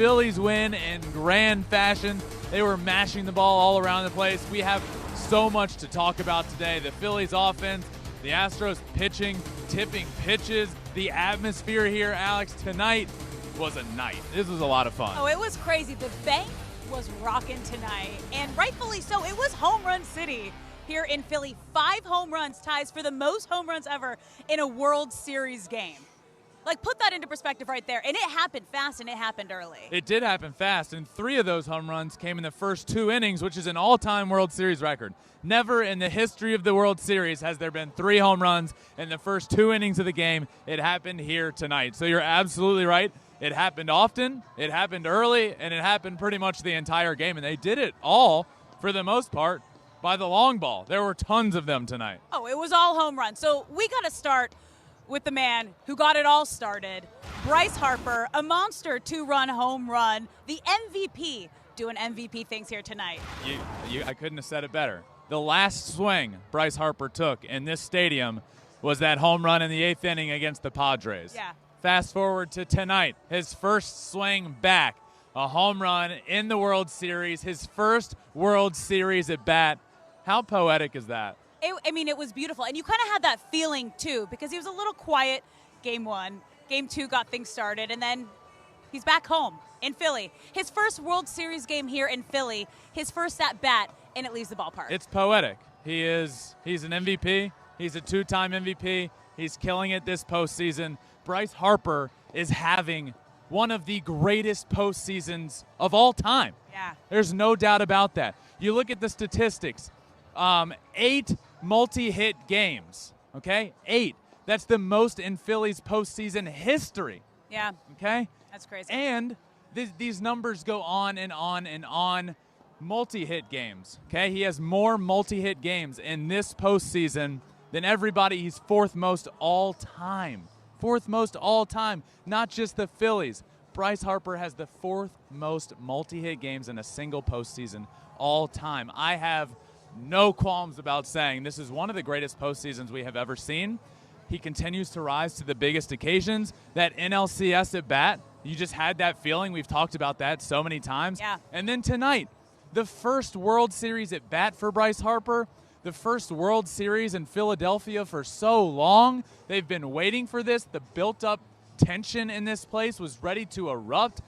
Phillies win in grand fashion. They were mashing the ball all around the place. We have so much to talk about today. The Phillies offense, the Astros pitching, tipping pitches, the atmosphere here, Alex. Tonight was a night. This was a lot of fun. Oh, it was crazy. The bank was rocking tonight, and rightfully so. It was home run city here in Philly. 5 home runs, ties for the most home runs ever in a World Series game. Like, put that into perspective right there. And it happened fast, and it happened early. It did happen fast, and 3 of those home runs came in the first 2 innings, which is an all-time World Series record. Never in the history of the World Series has there been 3 home runs in the first 2 innings of the game. It happened here tonight. So you're absolutely right. It happened often, it happened early, and it happened pretty much the entire game. And they did it all, for the most part, by the long ball. There were tons of them tonight. Oh, it was all home runs. So we got to start with the man who got it all started, Bryce Harper, a monster 2-run home run, the MVP, doing MVP things here tonight. I couldn't have said it better. The last swing Bryce Harper took in this stadium was that home run in the 8th inning against the Padres. Yeah. Fast forward to tonight, his first swing back, a home run in the World Series, his first World Series at bat. How poetic is that? It was beautiful. And you kind of had that feeling, too, because he was a little quiet game 1. Game 2 got things started, and then he's back home in Philly. His first World Series game here in Philly, his first at-bat, and it leaves the ballpark. It's poetic. He's an MVP. He's a 2-time MVP. He's killing it this postseason. Bryce Harper is having one of the greatest postseasons of all time. Yeah. There's no doubt about that. You look at the statistics. 8 multi-hit games, okay? 8. That's the most in Philly's postseason history. Yeah. Okay? That's crazy. And these numbers go on and on and on. Multi-hit games, okay? He has more multi-hit games in this postseason than everybody. He's 4th most all time. 4th most all time, not just the Phillies. Bryce Harper has the 4th most multi-hit games in a single postseason all time. I have no qualms about saying this is one of the greatest postseasons we have ever seen. He continues to rise to the biggest occasions. That NLCS at bat, you just had that feeling. We've talked about that so many times. Yeah. And then tonight, the first World Series at bat for Bryce Harper, the first World Series in Philadelphia for so long. They've been waiting for this. The built-up tension in this place was ready to erupt.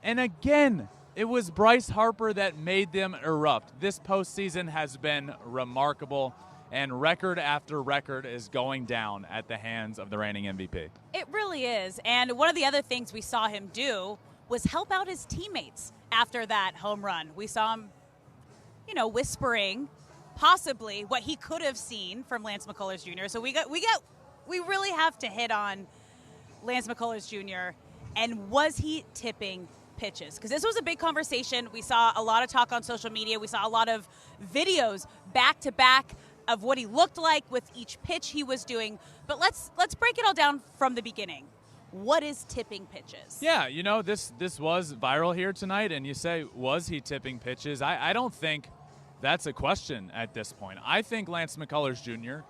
And again, it was Bryce Harper that made them erupt. This postseason has been remarkable, and record after record is going down at the hands of the reigning MVP. It really is. And one of the other things we saw him do was help out his teammates after that home run. We saw him, whispering possibly what he could have seen from Lance McCullers Jr. So we really have to hit on Lance McCullers Jr. and was he tipping pitches? Because this was a big conversation. We saw a lot of talk on social media. We saw a lot of videos back to back of what he looked like with each pitch he was doing. But let's break it all down from the beginning. What is tipping pitches? Yeah, this was viral here tonight, and you say, was he tipping pitches? I don't think that's a question at this point. I think Lance McCullers Jr.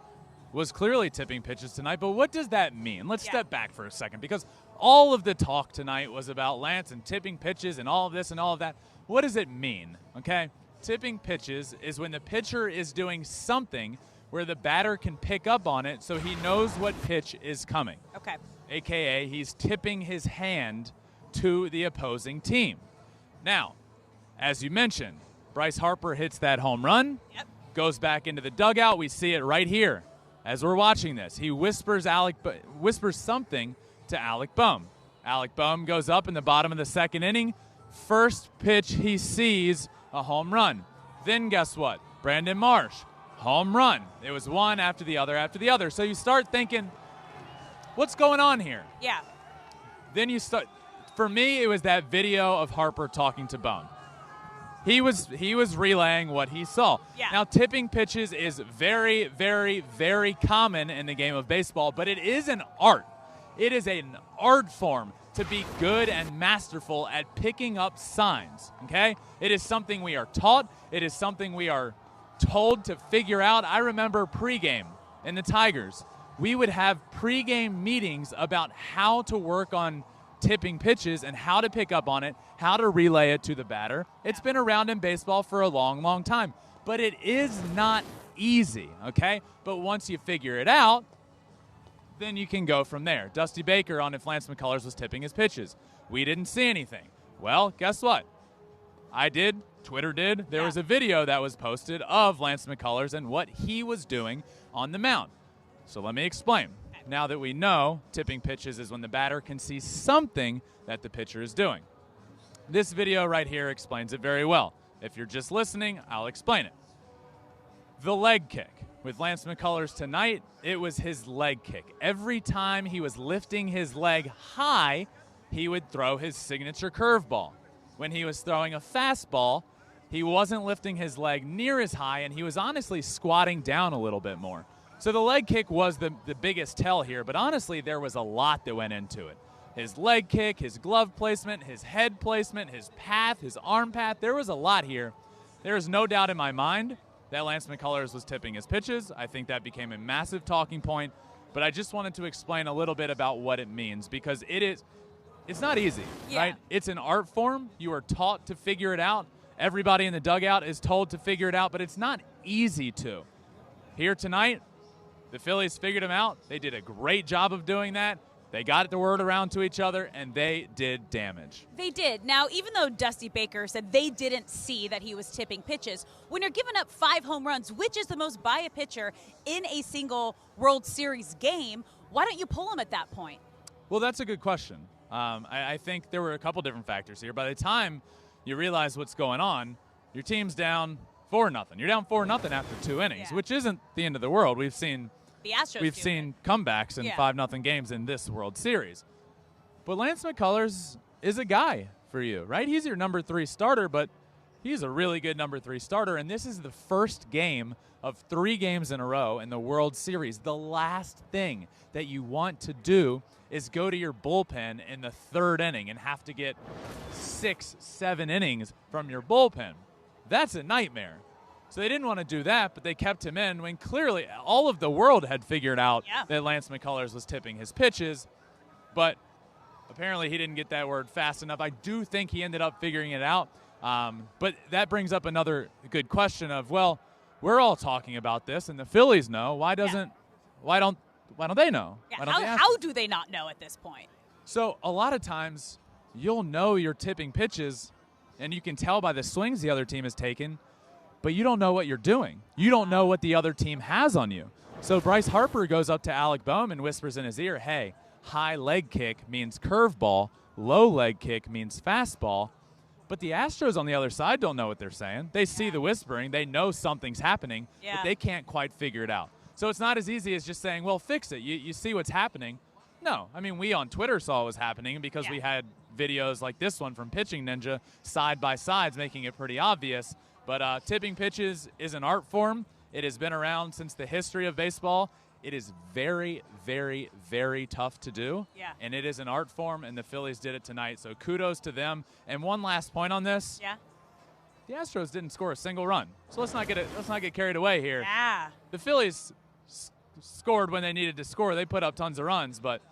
was clearly tipping pitches tonight, but what does that mean? Let's step back for a second, because all of the talk tonight was about Lance and tipping pitches and all of this and all of that. What does it mean, okay? Tipping pitches is when the pitcher is doing something where the batter can pick up on it so he knows what pitch is coming. Okay. AKA, he's tipping his hand to the opposing team. Now, as you mentioned, Bryce Harper hits that home run, goes back into the dugout. We see it right here as we're watching this. He whispers something to Alec Bohm. Alec Bohm goes up in the bottom of the 2nd inning. First pitch he sees, a home run. Then guess what? Brandon Marsh, home run. It was one after the other after the other. So you start thinking, what's going on here? Yeah. Then you start, for me, it was that video of Harper talking to Bohm. He was relaying what he saw. Yeah. Now, tipping pitches is very, very, very common in the game of baseball, but it is an art. It is an art form to be good and masterful at picking up signs, okay? It is something we are taught. It is something we are told to figure out. I remember pregame in the Tigers. We would have pregame meetings about how to work on tipping pitches and how to pick up on it, how to relay it to the batter. It's been around in baseball for a long, long time. But it is not easy, okay? But once you figure it out, then you can go from there. Dusty Baker on if Lance McCullers was tipping his pitches. We didn't see anything. Well, guess what? I did. Twitter did. There was a video that was posted of Lance McCullers and what he was doing on the mound. So let me explain. Now that we know tipping pitches is when the batter can see something that the pitcher is doing. This video right here explains it very well. If you're just listening, I'll explain it. The leg kick. With Lance McCullers tonight, it was his leg kick. Every time he was lifting his leg high, he would throw his signature curveball. When he was throwing a fastball, he wasn't lifting his leg near as high, and he was honestly squatting down a little bit more. So the leg kick was the biggest tell here, but honestly, there was a lot that went into it. His leg kick, his glove placement, his head placement, his path, his arm path, there was a lot here. There is no doubt in my mind that Lance McCullers was tipping his pitches. I think that became a massive talking point, but I just wanted to explain a little bit about what it means because it's not easy, right? It's an art form. You are taught to figure it out. Everybody in the dugout is told to figure it out, but it's not easy to. Here tonight, the Phillies figured him out. They did a great job of doing that. They got the word around to each other, and they did damage. They did. Now, even though Dusty Baker said they didn't see that he was tipping pitches, when you're giving up 5 home runs, which is the most by a pitcher in a single World Series game, why don't you pull him at that point? Well, that's a good question. I think there were a couple different factors here. By the time you realize what's going on, your team's down 4-0. You're down 4-0 after 2 innings, which isn't the end of the world. We've seen the Astros We've seen comebacks in 5-0 games in this World Series. But Lance McCullers is a guy for you, right? He's your number 3 starter, but he's a really good number 3 starter, and this is the first game of 3 games in a row in the World Series. The last thing that you want to do is go to your bullpen in the 3rd inning and have to get 6-7 innings from your bullpen. That's a nightmare. So they didn't want to do that, but they kept him in when clearly all of the world had figured out that Lance McCullers was tipping his pitches, but apparently he didn't get that word fast enough. I do think he ended up figuring it out, but that brings up another good question of, well, we're all talking about this, and the Phillies know. Why don't they know? Yeah, how do they not know at this point? So a lot of times you'll know you're tipping pitches, and you can tell by the swings the other team has taken, but you don't know what you're doing. You don't know what the other team has on you. So Bryce Harper goes up to Alec Boehm and whispers in his ear, hey, high leg kick means curveball, low leg kick means fastball. But the Astros on the other side don't know what they're saying. They see the whispering. They know something's happening, but they can't quite figure it out. So it's not as easy as just saying, well, fix it. You see what's happening. No. I mean, we on Twitter saw what was happening because we had videos like this one from Pitching Ninja, side by sides, making it pretty obvious. But tipping pitches is an art form. It has been around since the history of baseball. It is very, very, very tough to do. Yeah. And it is an art form, and the Phillies did it tonight. So kudos to them. And one last point on this. Yeah. The Astros didn't score a single run. So let's not get carried away here. Yeah. The Phillies scored when they needed to score. They put up tons of runs, but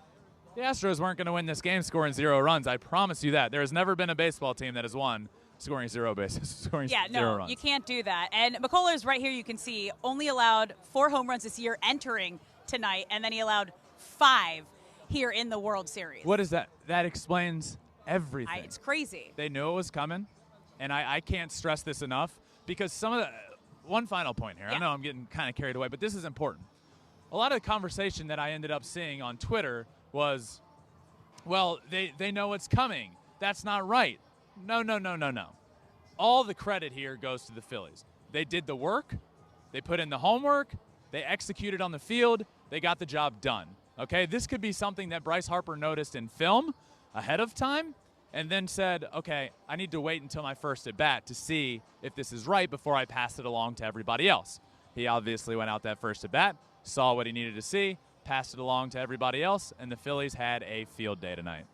the Astros weren't going to win this game scoring 0 runs. I promise you that. There has never been a baseball team that has won scoring 0 bases, zero runs. You can't do that. And McCullers right here, you can see, only allowed 4 home runs this year entering tonight, and then he allowed 5 here in the World Series. What is that? That explains everything. It's crazy. They knew it was coming, and I can't stress this enough because some of the – one final point here. I know I'm getting kind of carried away, but this is important. A lot of the conversation that I ended up seeing on Twitter was, well, they know it's coming. That's not right. No. All the credit here goes to the Phillies. They did the work. They put in the homework. They executed on the field. They got the job done. Okay, this could be something that Bryce Harper noticed in film ahead of time and then said, okay, I need to wait until my first at-bat to see if this is right before I pass it along to everybody else. He obviously went out that first at-bat, saw what he needed to see, passed it along to everybody else, and the Phillies had a field day tonight.